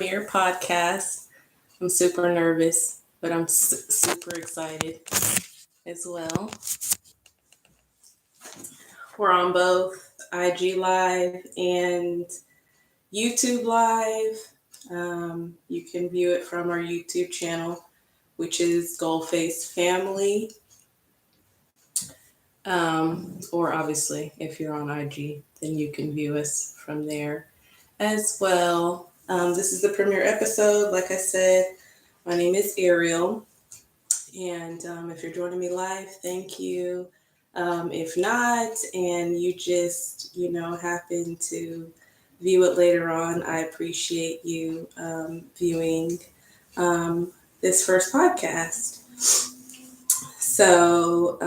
premiere podcast. I'm super nervous, but I'm super excited as well. We're on both IG Live and YouTube Live. You can view it from our YouTube channel, which is Goldface Family. Or obviously, if you're on IG, then you can view us from there as well. This is the premiere episode. Like I said, my name is Ariel. And if you're joining me live, thank you. If not, and you just, happen to view it later on, I appreciate you viewing this first podcast. So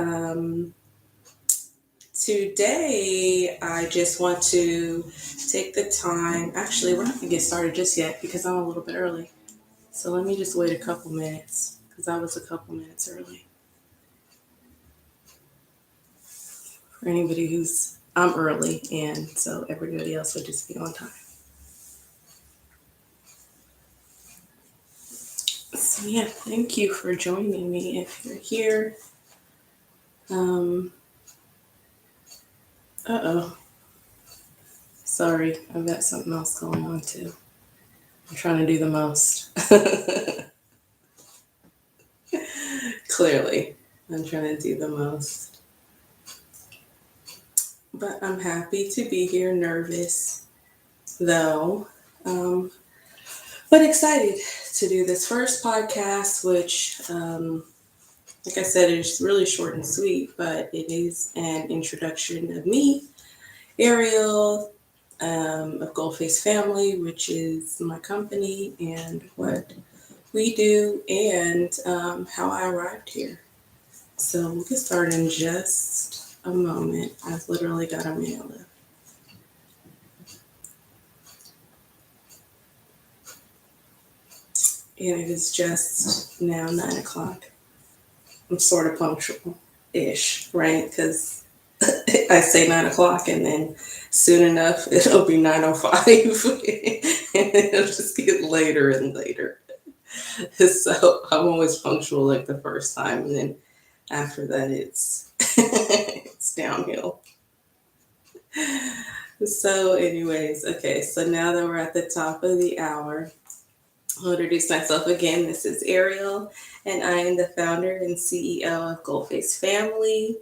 today, I just want to take the time. Actually, we're not going to get started just yet because I'm a little bit early. So let me just wait a couple minutes because I was a couple minutes early. For anybody I'm early, and so everybody else would just be on time. So yeah, thank you for joining me if you're here. Sorry, I've got something else going on too. I'm trying to do the most. Clearly, I'm trying to do the most. But I'm happy to be here, nervous though. But excited to do this first podcast, which, like I said, is really short and sweet, but it is an introduction of me, Ariel, of Goldface Family, which is my company and what we do and how I arrived here. So we'll get started in just a moment. I've literally got a mail left. And it is just now 9 o'clock. I'm sort of punctual-ish, right? Because I say 9 o'clock and then soon enough it'll be 9:05 and it'll just get later and later. So I'm always punctual like the first time, and then after that it's it's downhill. So anyways, okay, so now that we're at the top of the hour, I'll introduce myself again. This is Ariel, and I am the founder and CEO of Goldface Family.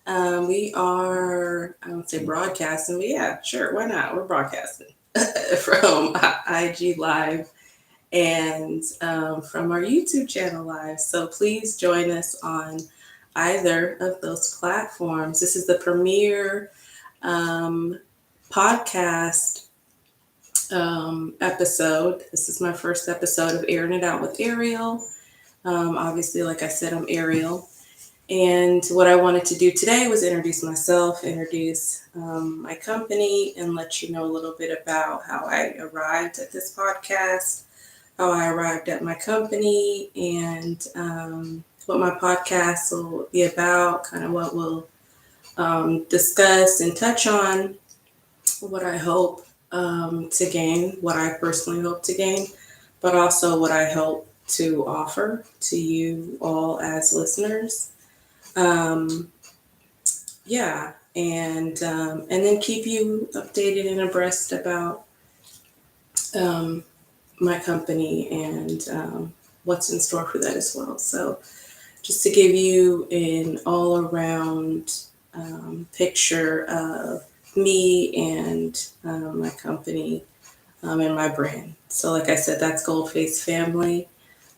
We are, I don't say broadcasting, but yeah, sure, why not? We're broadcasting from IG Live and from our YouTube channel live. So please join us on either of those platforms. This is the premiere podcast episode. This is my first episode of Airin It Out with Ariel. Obviously, like I said, I'm Ariel. And what I wanted to do today was introduce myself, introduce my company, and let you know a little bit about how I arrived at this podcast, how I arrived at my company, and what my podcast will be about, kind of what we'll discuss and touch on, what I hope to gain, what I personally hope to gain, but also what I hope to offer to you all as listeners. And then keep you updated and abreast about my company and what's in store for that as well. So just to give you an all-around picture of me and my company and my brand. So like I said, that's Goldface Family.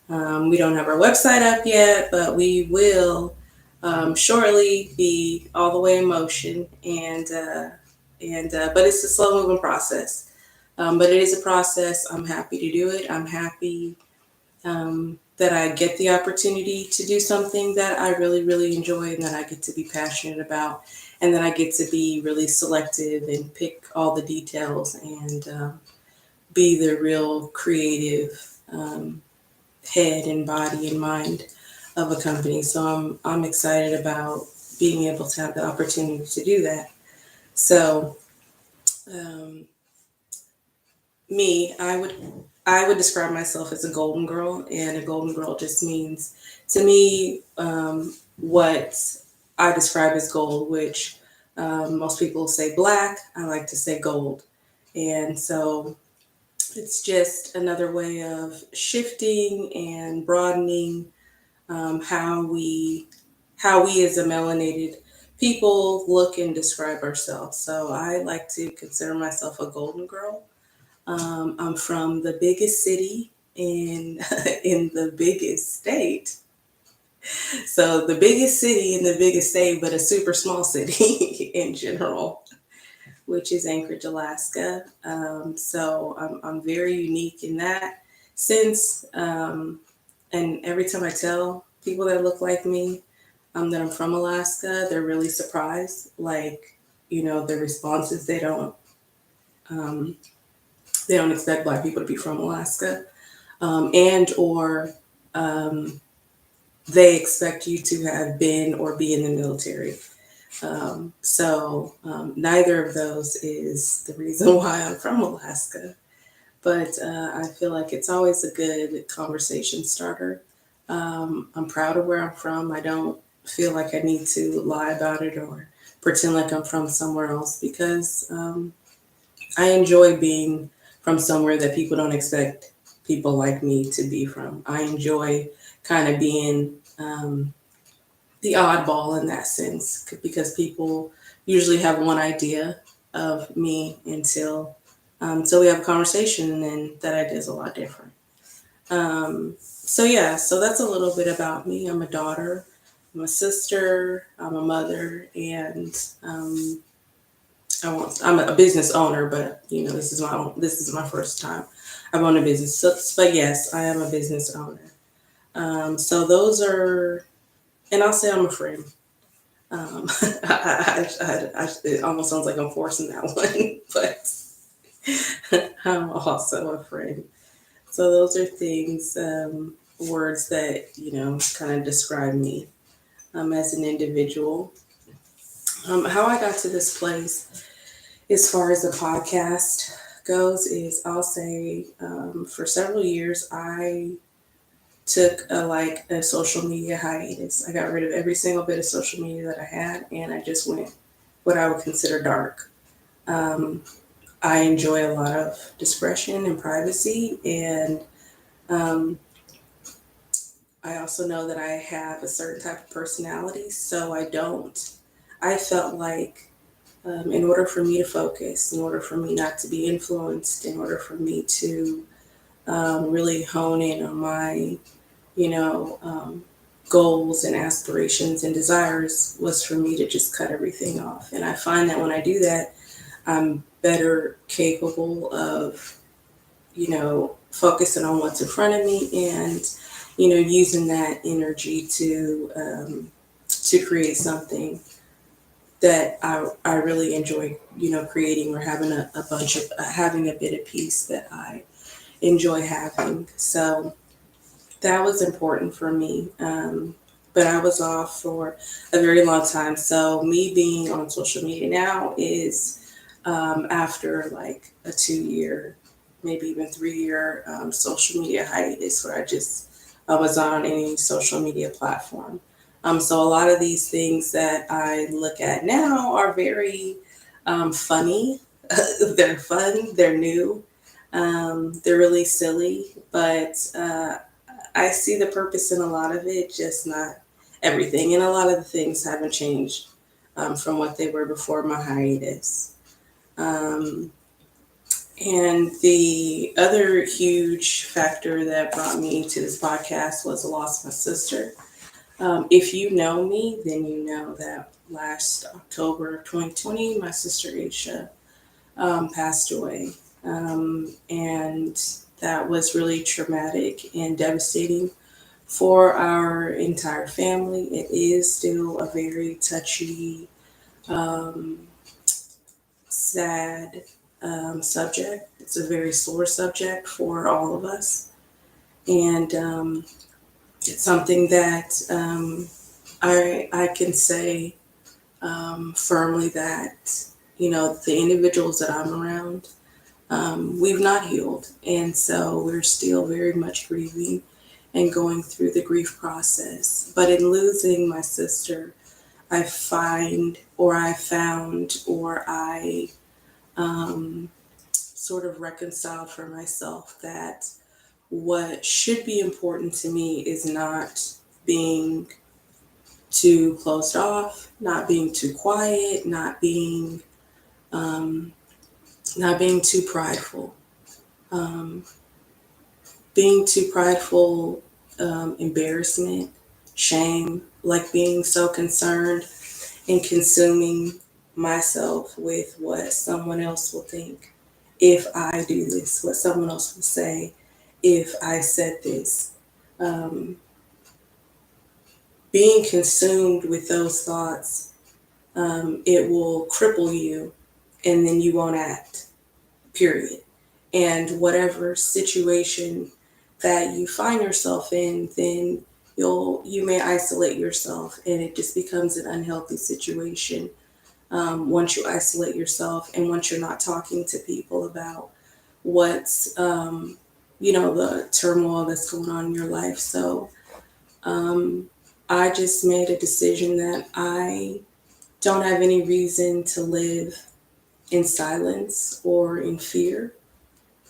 We don't have our website up yet, but we will shortly be all the way in motion. But it's a slow moving process. But it is a process. I'm happy to do it. I'm happy that I get the opportunity to do something that I really, really enjoy and that I get to be passionate about, and that I get to be really selective and pick all the details and be the real creative head and body and mind of a company. So I'm excited about being able to have the opportunity to do that. So I would I would describe myself as a golden girl, and a golden girl just means to me what I describe as gold, which most people say black. I like to say gold. And so it's just another way of shifting and broadening how we as a melanated people look and describe ourselves. So I like to consider myself a golden girl. I'm from the biggest city in in the biggest state. So the biggest city in the biggest state, but a super small city in general, which is Anchorage, Alaska. So I'm very unique in that sense. And every time I tell people that look like me that I'm from Alaska, they're really surprised. Like, the responses, um, they don't expect Black people to be from Alaska, and or um, they expect you to have been or be in the military. So neither of those is the reason why I'm from Alaska. But I feel like it's always a good conversation starter. I'm proud of where I'm from. I don't feel like I need to lie about it or pretend like I'm from somewhere else because I enjoy being from somewhere that people don't expect people like me to be from. I enjoy kind of being the oddball in that sense because people usually have one idea of me until we have a conversation, and then that idea is a lot different. So yeah, so that's a little bit about me. I'm a daughter, I'm a sister, I'm a mother, and I'm a business owner. But this is my first time I've owned a business. So, but yes, I am a business owner. So those are, and I'll say I'm a friend. It almost sounds like I'm forcing that one, but I'm also a friend. So those are things, words that kind of describe me as an individual. How I got to this place, as far as the podcast goes, is I'll say for several years I took a social media hiatus. I got rid of every single bit of social media that I had, and I just went what I would consider dark. Um, I enjoy a lot of discretion and privacy, and um, I also know that I have a certain type of personality, so I don't. I felt like in order for me to focus, in order for me not to be influenced, in order for me to really hone in on my, you know, um, goals and aspirations and desires, was for me to just cut everything off. And I find that when I do that, I'm better capable of, focusing on what's in front of me and, using that energy to create something that I really enjoy, creating, or having having a bit of peace that I enjoy having. So that was important for me. But I was off for a very long time. So me being on social media now is after like a 2 year, maybe even 3 year social media hiatus where I was on any social media platform. So a lot of these things that I look at now are very funny. They're fun. They're new. They're really silly, but I see the purpose in a lot of it, just not everything. And a lot of the things haven't changed from what they were before my hiatus. Um, and the other huge factor that brought me to this podcast was the loss of my sister. If you know me, then you know that last October of 2020, my sister Aisha passed away. And that was really traumatic and devastating for our entire family. It is still a very touchy, um, sad subject. It's a very sore subject for all of us. And it's something that I can say firmly that, the individuals that I'm around, we've not healed. And so we're still very much grieving and going through the grief process. But in losing my sister, I find, or I found, or I sort of reconciled for myself that what should be important to me is not being too closed off, not being too quiet, um, not being too prideful. Um, Being too prideful, embarrassment, shame, like being so concerned and consuming myself with what someone else will think if I do this, what someone else will say if I said this. Um, Being consumed with those thoughts, it will cripple you and then you won't act, period. And whatever situation that you find yourself in, then you may isolate yourself and it just becomes an unhealthy situation. Once you isolate yourself and once you're not talking to people about what's the turmoil that's going on in your life. So I just made a decision that I don't have any reason to live in silence or in fear.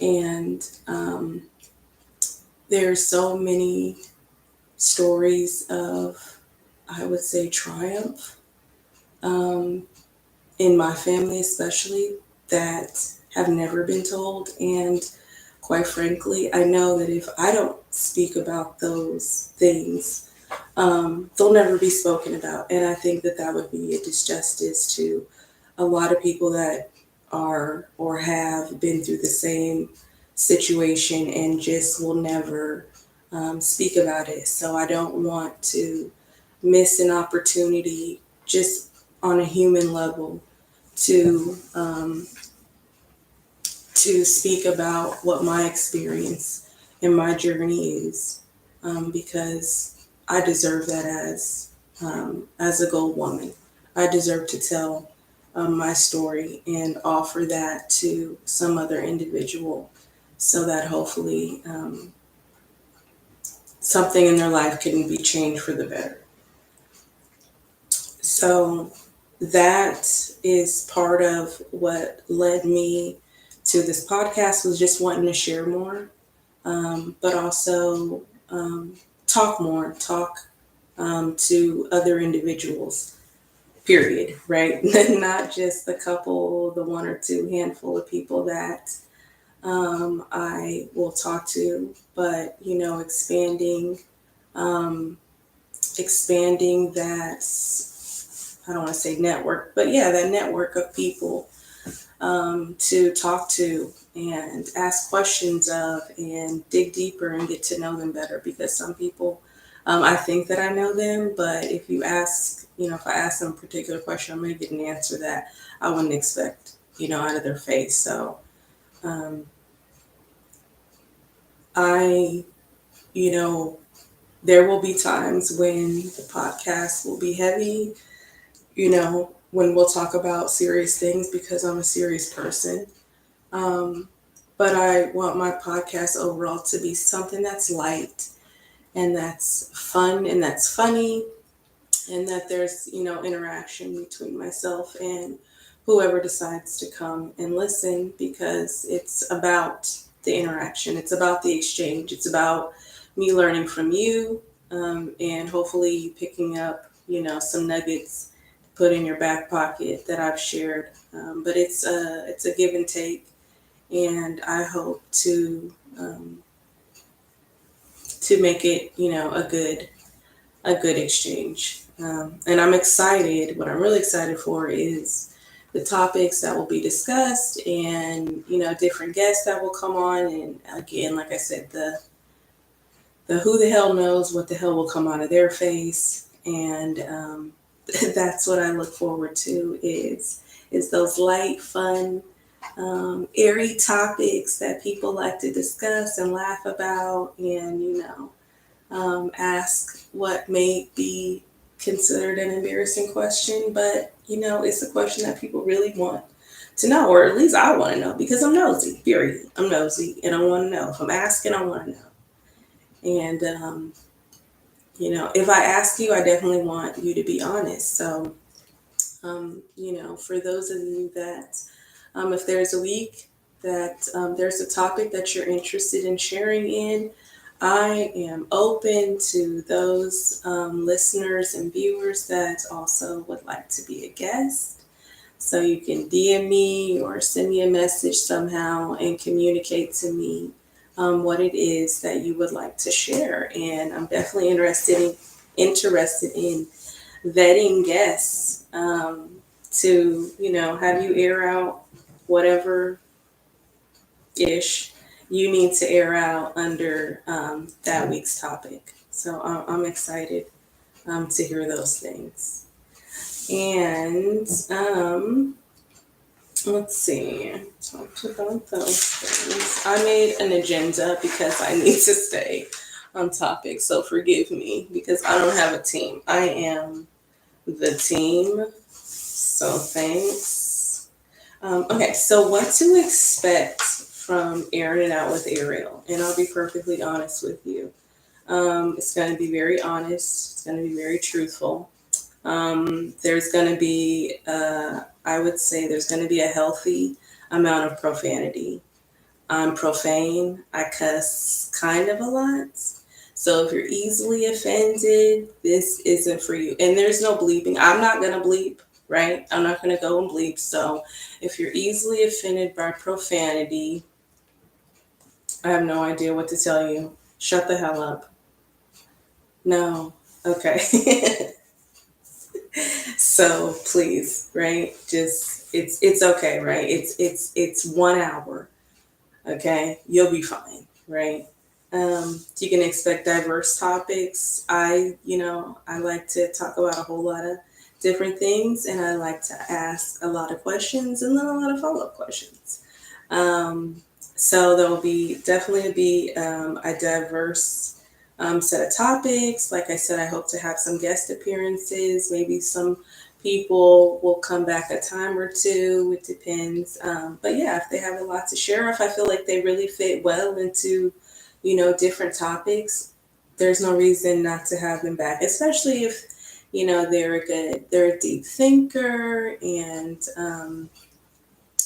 And there's so many stories of, I would say, triumph um, in my family, especially, that have never been told. And quite frankly, I know that if I don't speak about those things, they'll never be spoken about. And I think that that would be a disjustice to a lot of people that are or have been through the same situation and just will never speak about it. So I don't want to miss an opportunity just on a human level to to speak about what my experience and my journey is, because I deserve that as a gold woman. I deserve to tell my story and offer that to some other individual so that hopefully something in their life can be changed for the better. So that is part of what led me to this podcast, was just wanting to share more, but also talk more, talk to other individuals, period, right? Not just the couple, the one or two handful of people that I will talk to, but um, expanding that, I don't want to say network, but yeah, that network of people to talk to and ask questions of and dig deeper and get to know them better. Because some people, I think that I know them, but if you ask, if I ask them a particular question, I'm going to get an answer that I wouldn't expect, out of their face. So um, I, you know, there will be times when the podcast will be heavy, when we'll talk about serious things because I'm a serious person. Um, but I want my podcast overall to be something that's light and that's fun and that's funny, and that there's, interaction between myself and whoever decides to come and listen, because it's about the interaction. It's about the exchange. It's about me learning from you, and hopefully picking up, some nuggets to put in your back pocket that I've shared. But it's a give and take, and I hope to make it, a good exchange. And I'm excited. What I'm really excited for is the topics that will be discussed, and different guests that will come on. And again, like I said, the who the hell knows what the hell will come out of their face, and that's what I look forward to, is those light, fun, airy topics that people like to discuss and laugh about, and ask what may be considered an embarrassing question, but it's a question that people really want to know, or at least I want to know because I'm nosy. Period. I'm nosy, and I want to know. If I'm asking, I want to know. And if I ask you, I definitely want you to be honest. So, for those of you that, if there's a week that there's a topic that you're interested in sharing in, I am open to those listeners and viewers that also would like to be a guest. So you can DM me or send me a message somehow and communicate to me what it is that you would like to share. And I'm definitely interested in vetting guests to have you air out whatever ish you need to air out under that week's topic. So I'm excited to hear those things. And let's see. Talked about those things. I made an agenda because I need to stay on topic. So forgive me because I don't have a team. I am the team. So thanks. Okay, so what to expect from Airin It Out with Ariel? And I'll be perfectly honest with you. It's going to be very honest. It's going to be very truthful. There's going to be, I would say, there's going to be a healthy amount of profanity. I'm profane. I cuss kind of a lot. So if you're easily offended, this isn't for you. And there's no bleeping. I'm not going to bleep, right? I'm not going to go and bleep. So if you're easily offended by profanity, I have no idea what to tell you. Shut the hell up. No. Okay. So please, right? Just it's okay, right? It's 1 hour. Okay, you'll be fine, right? You can expect diverse topics. I like to talk about a whole lot of different things, and I like to ask a lot of questions and then a lot of follow-up questions. So there will definitely be a diverse set of topics. Like I said, I hope to have some guest appearances. Maybe some people will come back a time or two. It depends. But yeah, if they have a lot to share, if I feel like they really fit well into, different topics, there's no reason not to have them back, especially if, they're a deep thinker and,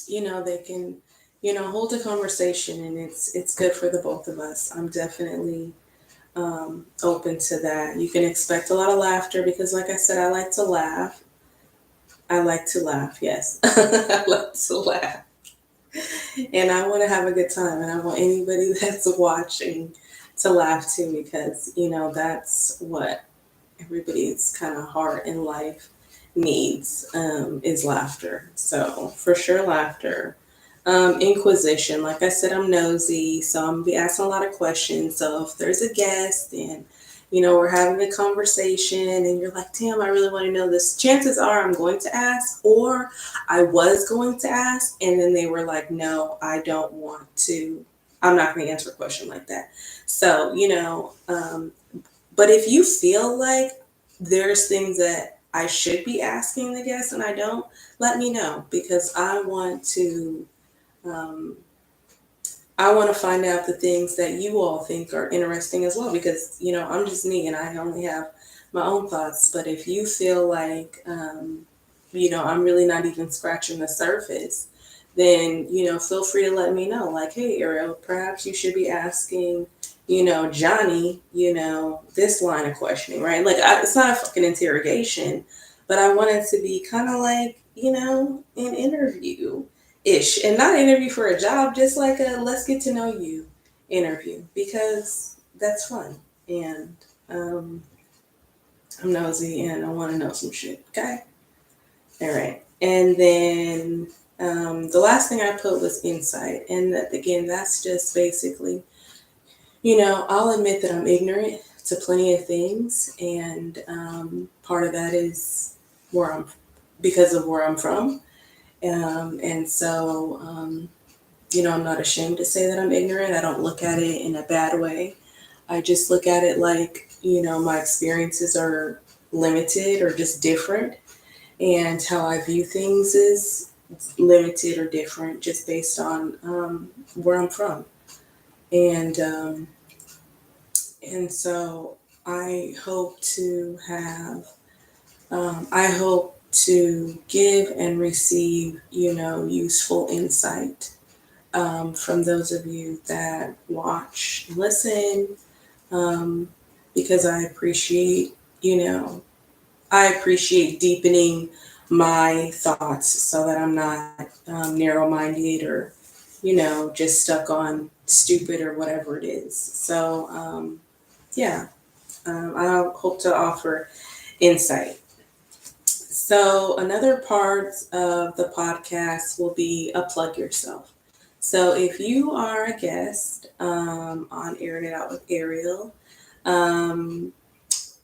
they can, hold a conversation and it's good for the both of us. I'm definitely open to that. You can expect a lot of laughter because, like I said, I like to laugh. I like to laugh, yes. I love to laugh. And I want to have a good time. And I want anybody that's watching to laugh too because, that's what everybody's kind of heart in life needs is laughter. So for sure, laughter. Inquisition. Like I said, I'm nosy, so I'm gonna be asking a lot of questions. So if there's a guest and we're having a conversation and you're like, damn, I really want to know this, chances are I'm going to ask, or I was going to ask, and then they were like, no, I don't want to. I'm not going to answer a question like that. So, but if you feel like there's things that I should be asking the guest and I don't, let me know because I want to find out the things that you all think are interesting as well because, I'm just me and I only have my own thoughts. But if you feel like, I'm really not even scratching the surface, then, feel free to let me know. Like, hey, Ariel, perhaps you should be asking, Johnny, this line of questioning, right? Like, it's not a fucking interrogation, but I want it to be kind of like, an interview ish, and not an interview for a job, just like a let's get to know you interview because that's fun. And I'm nosy and I want to know some shit. Okay. All right. And then the last thing I put was insight. And that, again, that's just basically, I'll admit that I'm ignorant to plenty of things. And part of that is because of where I'm from. And so, I'm not ashamed to say that I'm ignorant. I don't look at it in a bad way. I just look at it like, my experiences are limited or just different. And how I view things is limited or different just based on where I'm from. And so I hope to give and receive, useful insight from those of you that watch and listen, um, because I appreciate deepening my thoughts so that I'm not narrow minded or, just stuck on stupid or whatever it is. So, yeah, I hope to offer insight. So, another part of the podcast will be a plug yourself. So, if you are a guest on Airin It Out with Ariel, um,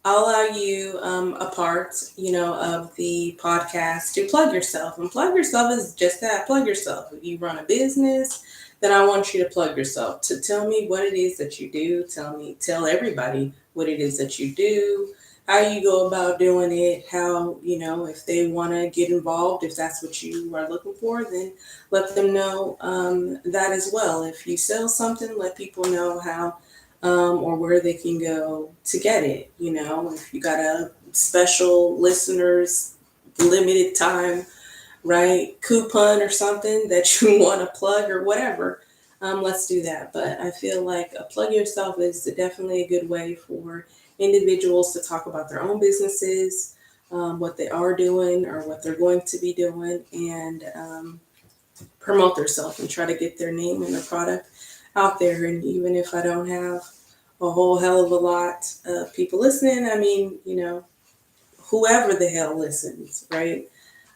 I'll allow you a part, of the podcast to plug yourself. And plug yourself is just that, plug yourself. If you run a business, then I want you to plug yourself. To tell me what it is that you do. Tell everybody what it is that you do, how you go about doing it, how, if they want to get involved, if that's what you are looking for, then let them know that as well. If you sell something, let people know how or where they can go to get it. If you got a special listeners limited time, right, coupon or something that you want to plug or whatever, let's do that. But I feel like plug yourself is definitely a good way for individuals to talk about their own businesses, what they are doing or what they're going to be doing, and promote themselves and try to get their name and their product out there. And even if I don't have a whole hell of a lot of people listening, I mean, whoever the hell listens, right?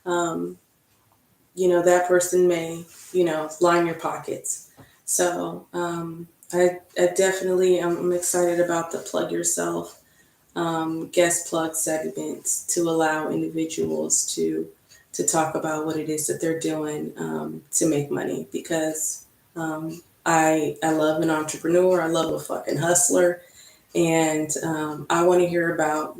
Um, that person may, line your pockets. So I definitely I'm excited about the plug yourself guest plug segments to allow individuals to talk about what it is that they're doing to make money, because I love an entrepreneur. I love a fucking hustler, and I want to hear about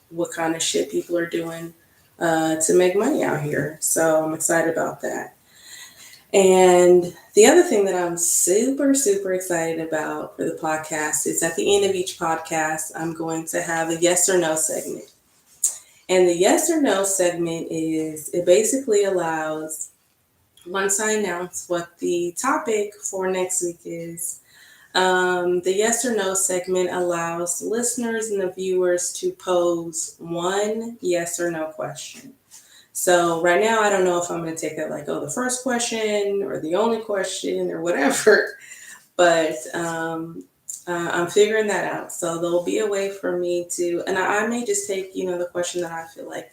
what kind of shit people are doing to make money out here. So I'm excited about that. And the other thing that I'm super, super excited about for the podcast is at the end of each podcast, I'm going to have a yes or no segment. And the yes or no segment it basically allows, once I announce what the topic for next week is, the yes or no segment allows the listeners and the viewers to pose one yes or no question. So right now, I don't know if I'm going to take it like, the first question or the only question or whatever, but I'm figuring that out. So there'll be a way for me to, and I may just take, the question that I feel like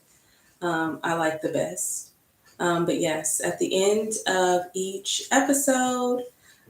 I like the best. But yes, at the end of each episode,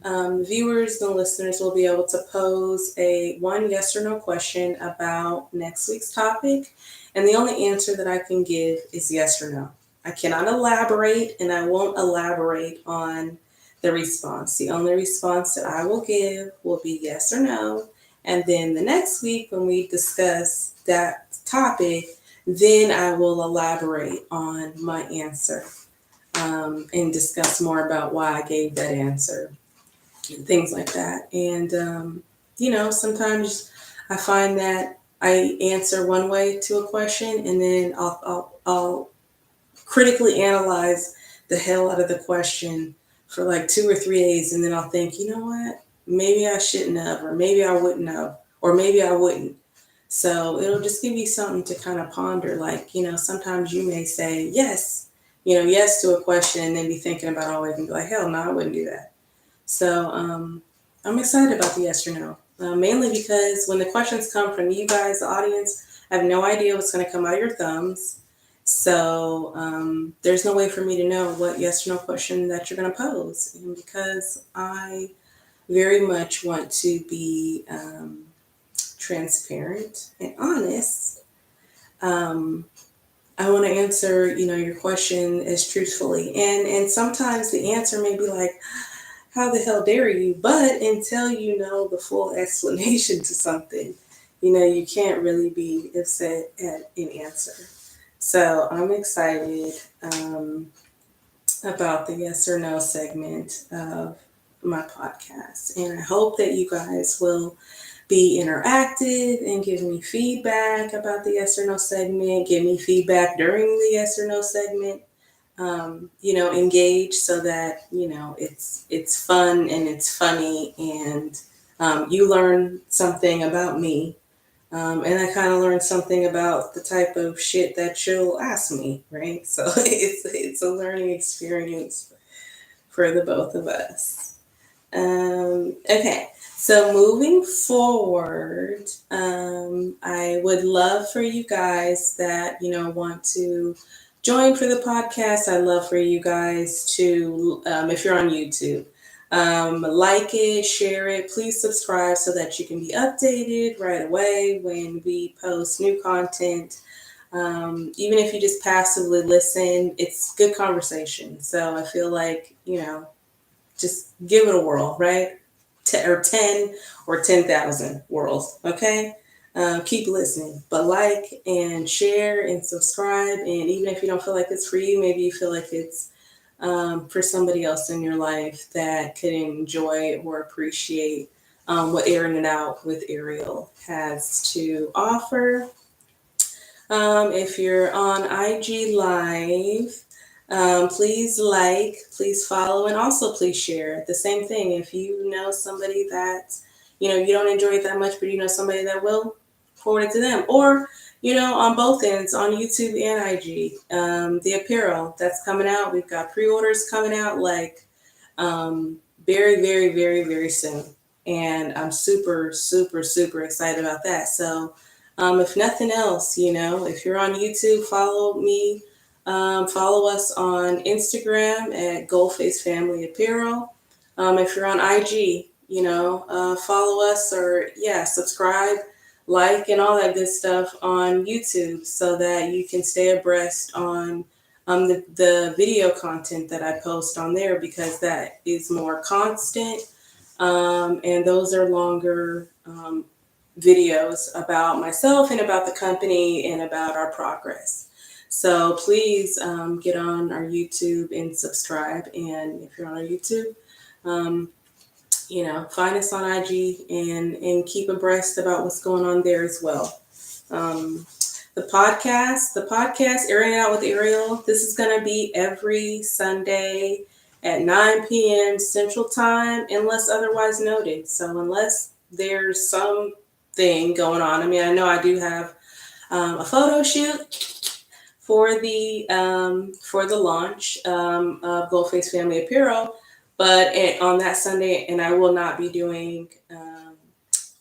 viewers and listeners will be able to pose one yes or no question about next week's topic. And the only answer that I can give is yes or no. I cannot elaborate, and I won't elaborate on the response. The only response that I will give will be yes or no. And then the next week, when we discuss that topic, then I will elaborate on my answer and discuss more about why I gave that answer and things like that. And, sometimes I find that I answer one way to a question, and then I'll critically analyze the hell out of the question for like 2 or 3 days. And then I'll think, you know what, maybe I shouldn't have, or maybe I wouldn't have, or maybe I wouldn't. So it'll just give you something to kind of ponder. Like, sometimes you may say yes, yes to a question, and then be thinking about all it and be like, hell no, I wouldn't do that. So I'm excited about the yes or no, mainly because when the questions come from you guys, the audience, I have no idea what's going to come out of your thumbs. So there's no way for me to know what yes or no question that you're going to pose. And because I very much want to be transparent and honest, I want to answer, your question as truthfully. And sometimes the answer may be like, how the hell dare you? But until you know the full explanation to something, you can't really be upset at an answer. So I'm excited. about the yes or no segment of my podcast. And I hope that you guys will be interactive and give me feedback about the yes or no segment, give me feedback during the yes or no segment. Engage so that it's fun and it's funny, and you learn something about me, and I kind of learned something about the type of shit that you'll ask me, right? So it's a learning experience for the both of us. Okay, so moving forward, I would love for you guys that want to join for the podcast. I'd love for you guys to, if you're on YouTube, like it, share it, please subscribe so that you can be updated right away when we post new content. Even if you just passively listen, it's good conversation. So I feel like, just give it a whirl, right? Or 10 or 10,000 whirls, okay? Keep listening, but like and share and subscribe. And even if you don't feel like it's for you, maybe you feel like it's for somebody else in your life that could enjoy or appreciate what Airin It Out with Ariel has to offer. If you're on IG Live, please like, please follow, and also please share. The same thing. If you know somebody that, you don't enjoy it that much, but you know somebody that will, forward it to them. Or, on both ends, on YouTube and IG. The apparel that's coming out, we've got pre-orders coming out like very, very, very, very soon. And I'm super, super, super excited about that. So, if nothing else, if you're on YouTube, follow me. Follow us on Instagram at Goldface Family Apparel. If you're on IG, follow us, or subscribe, like, and all that good stuff on YouTube so that you can stay abreast on the video content that I post on there, because that is more constant, and those are longer videos about myself and about the company and about our progress. So please get on our YouTube and subscribe. And if you're on our YouTube, find us on IG and keep abreast about what's going on there as well. The podcast, Airing It Out with Ariel. This is going to be every Sunday at 9 p.m. Central Time, unless otherwise noted. So unless there's something going on, I mean, I know I do have a photo shoot for the launch of Goldface Family Apparel, but on that Sunday, and I will not be doing.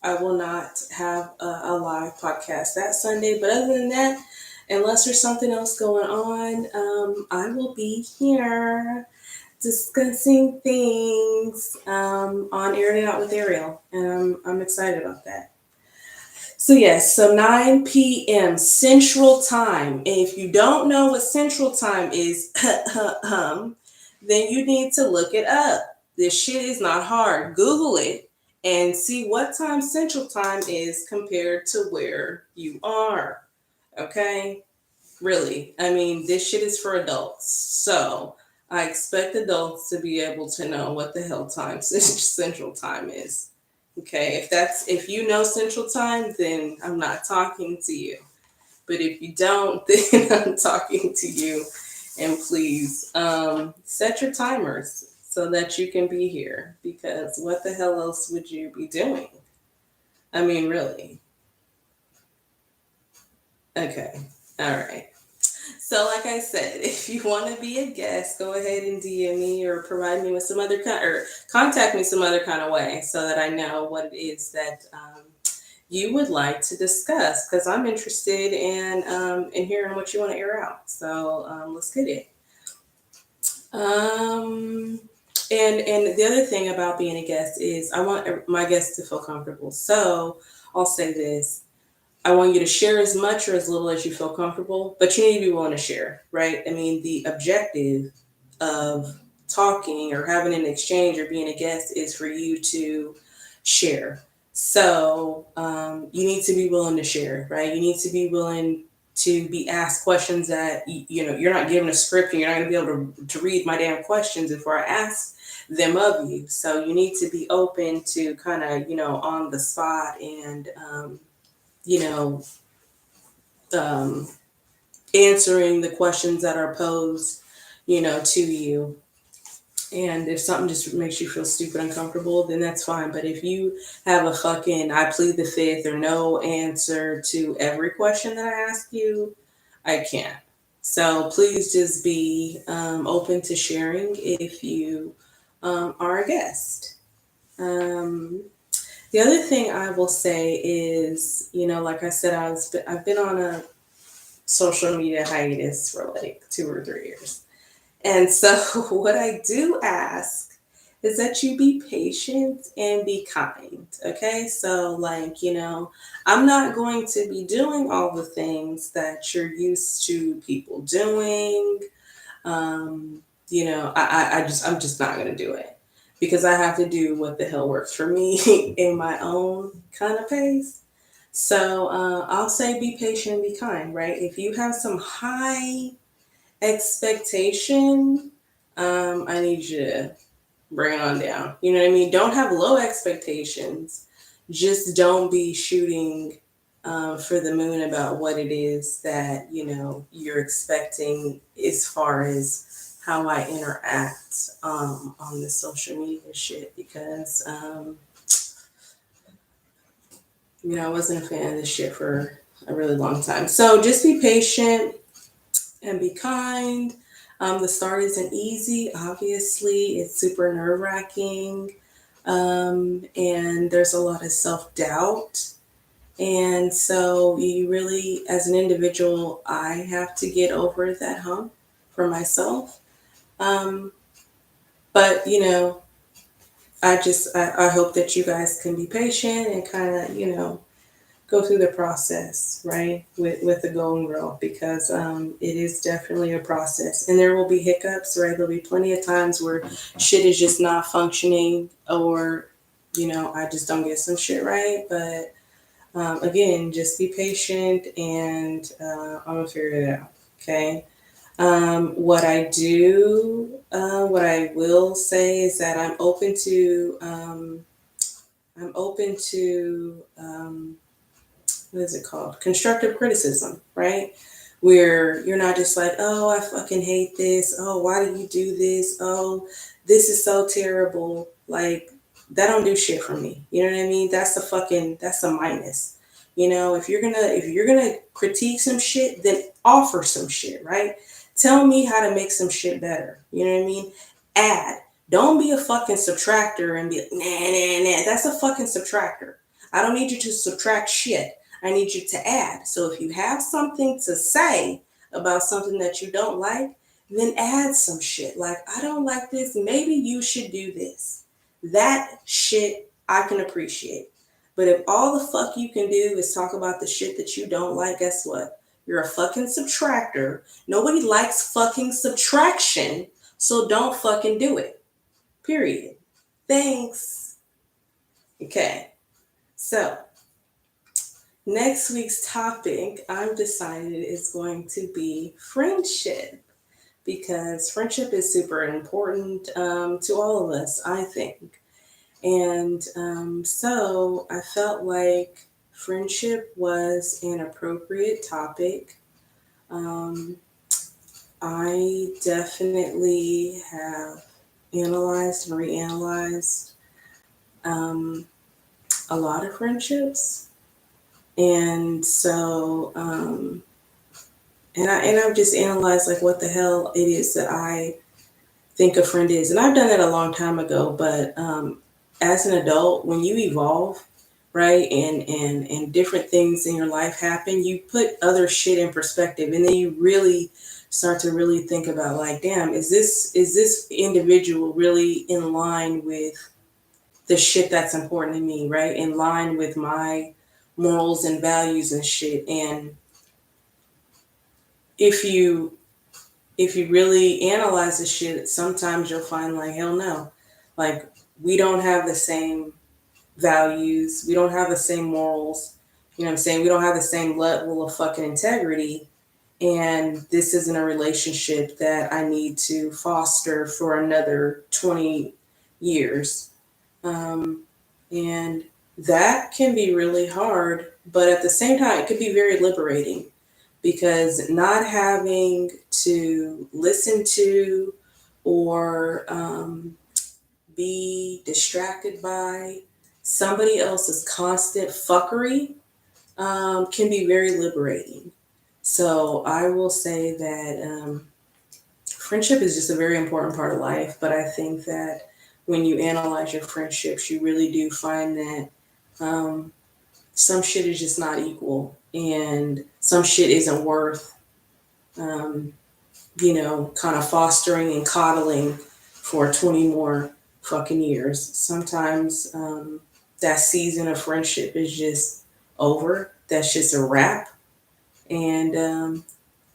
I will not have a live podcast that Sunday. But other than that, unless there's something else going on, I will be here discussing things on Airing It Out with Ariel. And I'm excited about that. So yes, so 9 p.m. Central Time. And if you don't know what Central Time is, then you need to look it up. This shit is not hard. Google it and see what time Central Time is compared to where you are. Okay? Really. I mean, this shit is for adults. So I expect adults to be able to know what the hell time Central Time is. Okay, if you know Central Time, then I'm not talking to you. But if you don't, then I'm talking to you. And please set your timers so that you can be here, because what the hell else would you be doing? I mean, really. Okay, all right. So, like I said, if you want to be a guest, go ahead and DM me or provide me with some other or contact me some other kind of way so that I know what it is that you would like to discuss, because I'm interested in hearing what you want to air out. So let's get it. And the other thing about being a guest is I want my guests to feel comfortable. So I'll say this. I want you to share as much or as little as you feel comfortable, but you need to be willing to share, right? I mean, the objective of talking or having an exchange or being a guest is for you to share. So you need to be willing to share, right? You need to be willing to be asked questions that you're not given a script and you're not going to be able to read my damn questions before I ask them of you. So you need to be open to kind of on the spot and you know um, answering the questions that are posed to you. And if something just makes you feel stupid uncomfortable, then that's fine. But if you have a fucking I plead the fifth or no answer to every question that I ask you, I can't. So please just be open to sharing if you are a guest. Um, the other thing I will say is, like I said, I've been on a social media hiatus for like 2 or 3 years. And so, what I do ask is that you be patient and be kind. Okay. So, like, I'm not going to be doing all the things that you're used to people doing. I'm just not going to do it because I have to do what the hell works for me in my own kind of pace. So, I'll say be patient and be kind, right? If you have some high expectation, I need you to bring it on down. You know what I mean? Don't have low expectations. Just don't be shooting for the moon about what it is that you're expecting as far as how I interact on the social media shit because I wasn't a fan of this shit for a really long time. So just be patient and be kind. The start isn't easy. Obviously, it's super nerve wracking. And there's a lot of self doubt. And so, you really, as an individual, I have to get over that hump for myself. Um, but, I hope that you guys can be patient and kind of, go through the process, right, with the golden girl, because it is definitely a process, and there will be hiccups, right? There'll be plenty of times where shit is just not functioning, or I just don't get some shit right. But again, just be patient, and I'm gonna figure it out. Okay. What I will say is that I'm open to what is it called? Constructive criticism, right? Where you're not just like, oh, I fucking hate this. Oh, why did you do this? Oh, this is so terrible. Like, that don't do shit for me. You know what I mean? That's a minus. If you're gonna critique some shit, then offer some shit, right? Tell me how to make some shit better. You know what I mean? Add. Don't be a fucking subtractor and be like, nah. That's a fucking subtractor. I don't need you to subtract shit. I need you to add. So if you have something to say about something that you don't like, then add some shit. Like, I don't like this. Maybe you should do this. That shit I can appreciate. But if all the fuck you can do is talk about the shit that you don't like, guess what? You're a fucking subtractor. Nobody likes fucking subtraction. So don't fucking do it. Period. Thanks. Okay. So, next week's topic, I've decided, is going to be friendship, because friendship is super important to all of us, I think. And so I felt like friendship was an appropriate topic. Um, I definitely have analyzed and reanalyzed um, a lot of friendships. And so, I've just analyzed like what the hell it is that I think a friend is. And I've done that a long time ago, but as an adult, when you evolve, right, and different things in your life happen, you put other shit in perspective, and then you really start to really think about, like, damn, is this individual really in line with the shit that's important to me, right? In line with my morals and values and shit. And if you really analyze the shit, sometimes you'll find, like, hell no. Like, we don't have the same values, we don't have the same morals, you know what I'm saying? We don't have the same level of fucking integrity. and this isn't a relationship that I need to foster for another 20 years. And that can be really hard, but at the same time, it could be very liberating because not having to listen to or be distracted by somebody else's constant fuckery can be very liberating. So I will say that friendship is just a very important part of life, but I think that when you analyze your friendships, you really do find that um, some shit is just not equal, and some shit isn't worth, um, kind of fostering and coddling for 20 more fucking years. Sometimes that season of friendship is just over. That's just a wrap, and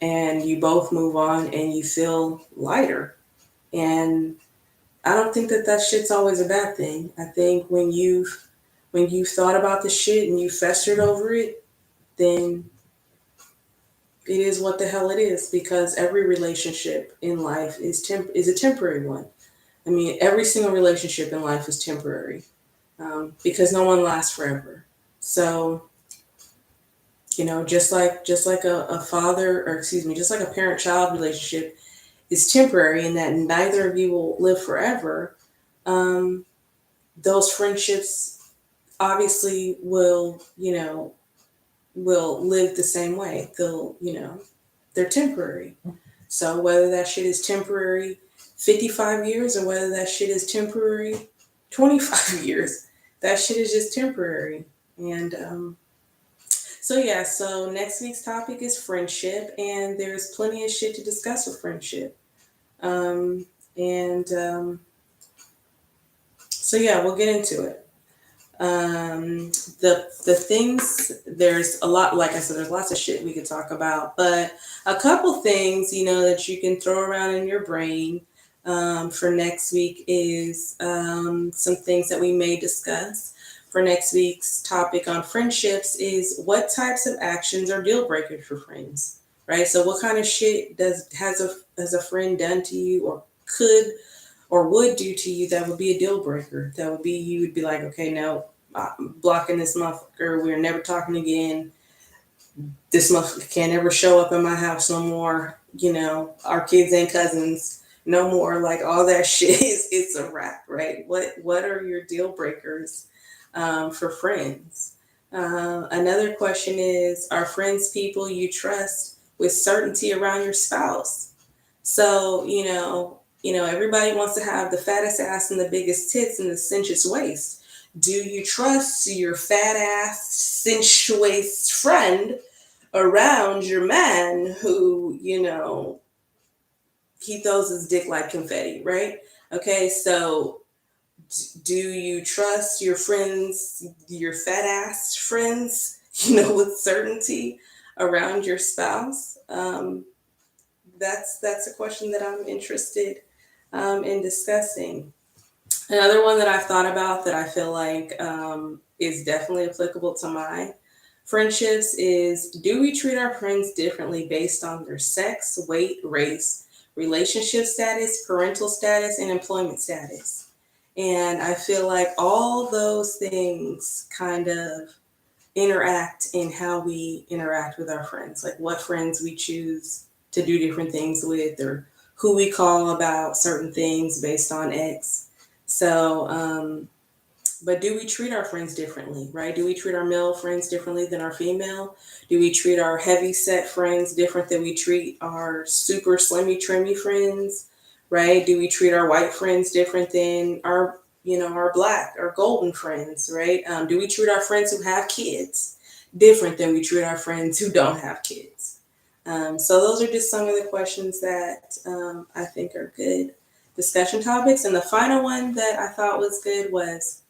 you both move on and you feel lighter. And I don't think that that shit's always a bad thing. I think when you've thought about the shit and you festered over it, then it is what the hell it is, because every relationship in life is a temporary one. I mean, every single relationship in life is temporary, because no one lasts forever. So just like a father, or excuse me, just like a parent-child relationship is temporary, and that neither of you will live forever. Um, those friendships obviously will live the same way. They're temporary. So whether that shit is temporary 55 years or whether that shit is temporary 25 years, that shit is just temporary. And so next week's topic is friendship, and there's plenty of shit to discuss with friendship. Um, and we'll get into it. The things, there's a lot, like I said, there's lots of shit we could talk about, but a couple things that you can throw around in your brain for next week is some things that we may discuss. For next week's topic on friendships is what types of actions are deal breakers for friends, right? So what kind of shit has a friend done to you, or could or would do to you, that would be a deal breaker? That would be, you would be like, okay, no, I'm blocking this motherfucker. We're never talking again. This motherfucker can't ever show up in my house no more. Our kids ain't cousins no more. Like, all that shit it's a wrap, right? What are your deal breakers for friends? Another question is, are friends people you trust with certainty around your spouse? So, everybody wants to have the fattest ass and the biggest tits and the cinchest waist. Do you trust your fat ass, cinch waist friend around your man who, he throws his dick like confetti, right? Okay, so do you trust your friends, your fat ass friends, with certainty around your spouse? That's a question that I'm interested in discussing. Another one that I've thought about that I feel like is definitely applicable to my friendships is, do we treat our friends differently based on their sex, weight, race, relationship status, parental status, and employment status? And I feel like all those things kind of interact in how we interact with our friends, like what friends we choose to do different things with, or who we call about certain things based on X. So, but do we treat our friends differently, right? Do we treat our male friends differently than our female? Do we treat our heavy set friends different than we treat our super slimmy trimmy friends, right? Do we treat our white friends different than our black or golden friends, right? Do we treat our friends who have kids different than we treat our friends who don't have kids? So those are just some of the questions that I think are good discussion topics. And the final one that I thought was good was,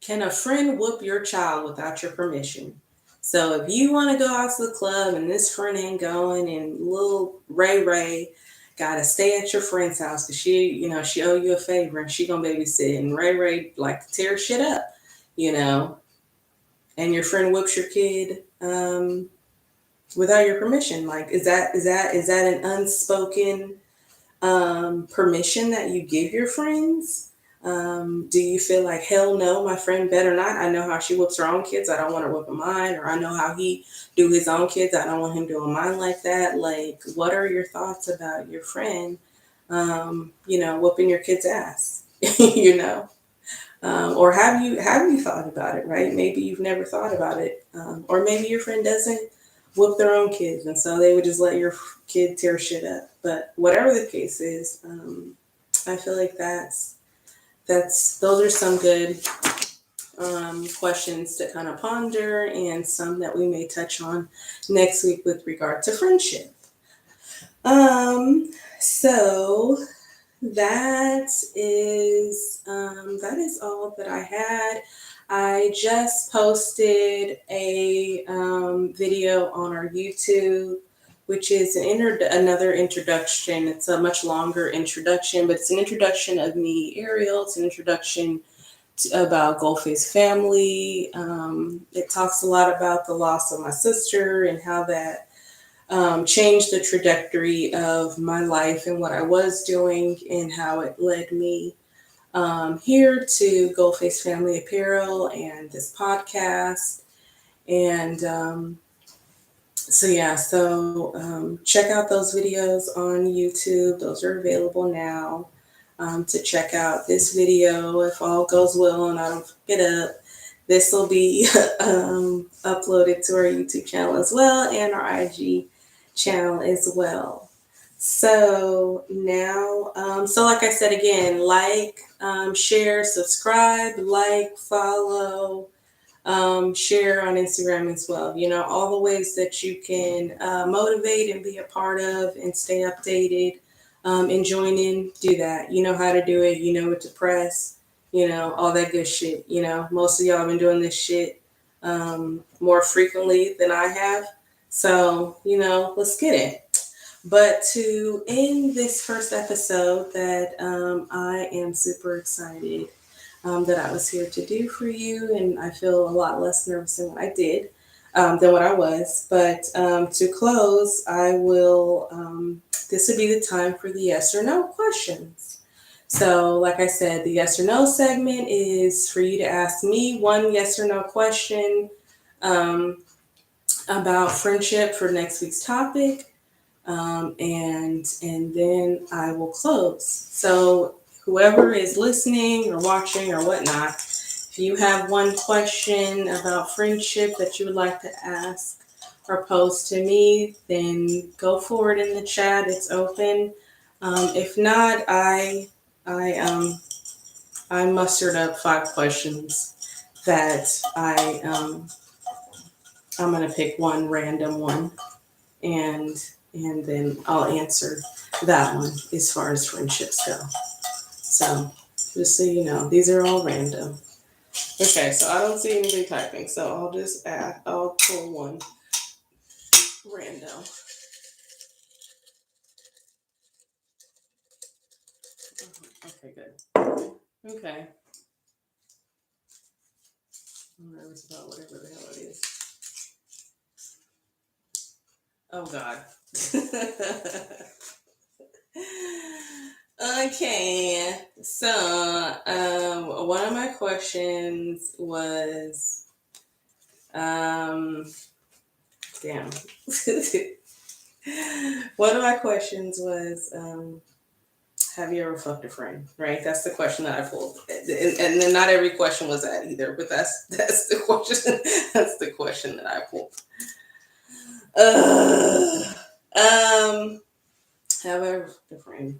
can a friend whoop your child without your permission? So if you want to go out to the club and this friend ain't going, and little Ray gotta stay at your friend's house because she owe you a favor and she gonna babysit, and Ray like to tear shit up, and your friend whoops your kid, without your permission? Like, is that an unspoken permission that you give your friends? Do you feel like, hell no, my friend better not? I know how she whoops her own kids. I don't want her whooping mine. Or I know how he do his own kids. I don't want him doing mine like that. Like, what are your thoughts about your friend, whooping your kid's ass? you know, or have you thought about it? Right? Maybe you've never thought about it, or maybe your friend doesn't whoop their own kids, and so they would just let your kid tear shit up. But whatever the case is, I feel like those are some good questions to kind of ponder, and some that we may touch on next week with regard to friendship. So that is all that I had. I just posted a video on our YouTube, which is another introduction. It's a much longer introduction, but it's an introduction of me, Ariel. It's an introduction about Goldface family. It talks a lot about the loss of my sister and how that changed the trajectory of my life and what I was doing, and how it led me here to Goldface Family Apparel and this podcast. And check out those videos on YouTube. Those are available now. To check out this video, if all goes well and I don't fuck it up, this will be uploaded to our YouTube channel as well, and our IG channel as well. So now, like I said again, share, subscribe, follow, share on Instagram as well. All the ways that you can motivate and be a part of and stay updated, and join in, do that. You know how to do it. You know what to press, all that good shit. Most of y'all have been doing this shit more frequently than I have. So, let's get it. But to end this first episode that I am super excited that I was here to do for you, and I feel a lot less nervous than what I did, than what I was. But to close, I will, this would be the time for the yes or no questions. So like I said, the yes or no segment is for you to ask me one yes or no question about friendship for next week's topic. And then I will close. So whoever is listening or watching or whatnot, if you have one question about friendship that you would like to ask or pose to me, then go forward in the chat. It's open. If not, I mustered up 5 questions that I'm gonna pick one random one, and then I'll answer that one as far as friendships go. So just so you know, these are all random. Okay, so I don't see anybody typing, so I'll pull one random. Okay, good. Okay. I'm nervous about whatever the hell it is. Oh God. Okay, so one of my questions was, damn. One of my questions was, have you ever fucked a friend? Right, that's the question that I pulled, and then not every question was that either, but that's the question. That's the question that I pulled. Have I ever fucked a friend?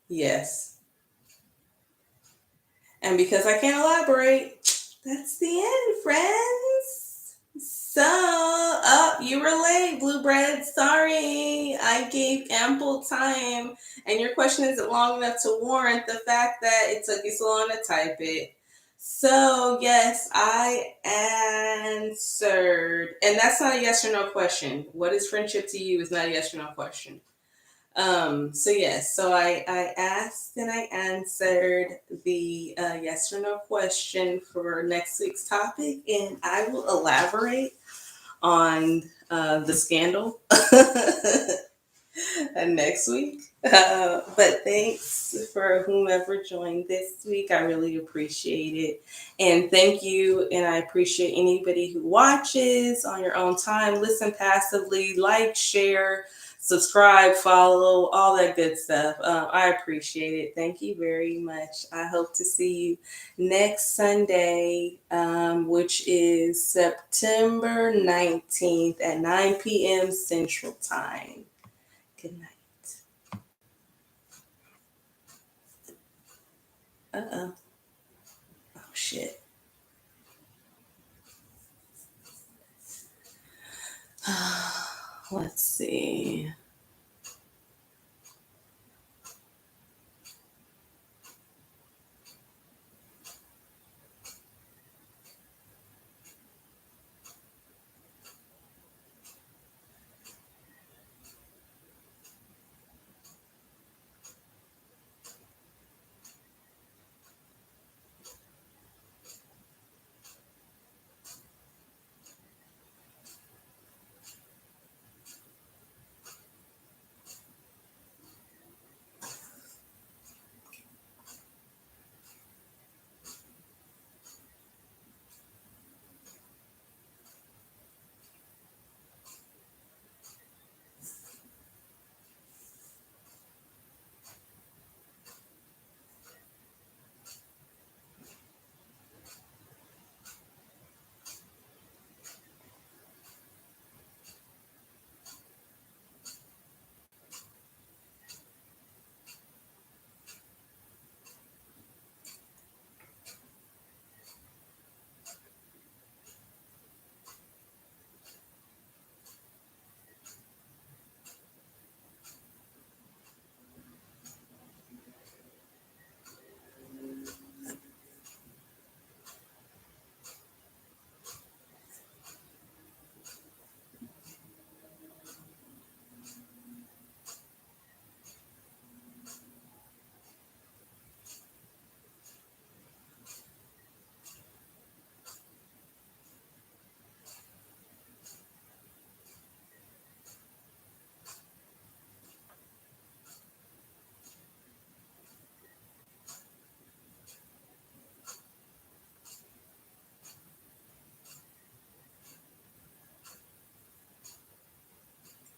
Yes. And because I can't elaborate, that's the end, friends. So, you were late, Blue Bread. Sorry. I gave ample time, and your question isn't long enough to warrant the fact that it took you so long to type it. So, yes, I answered. And that's not a yes or no question. What is friendship to you is not a yes or no question. So yes, so I asked and I answered the yes or no question for next week's topic, and I will elaborate on the scandal next week. But thanks for whomever joined this week. I really appreciate it. And thank you. And I appreciate anybody who watches on your own time, listen passively, like, share, subscribe, follow, all that good stuff. I appreciate it. Thank you very much. I hope to see you next Sunday, which is September 19th at 9 p.m. Central Time. Good night. Uh-oh. Oh, shit. Let's see.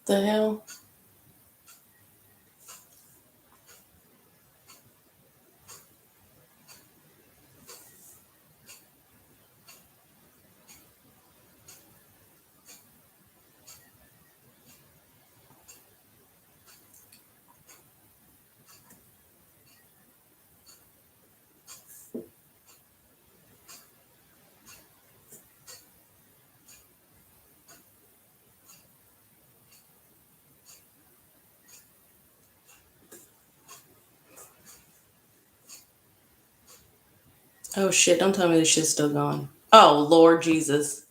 The hell? Oh shit, don't tell me this shit's still gone. Oh Lord Jesus.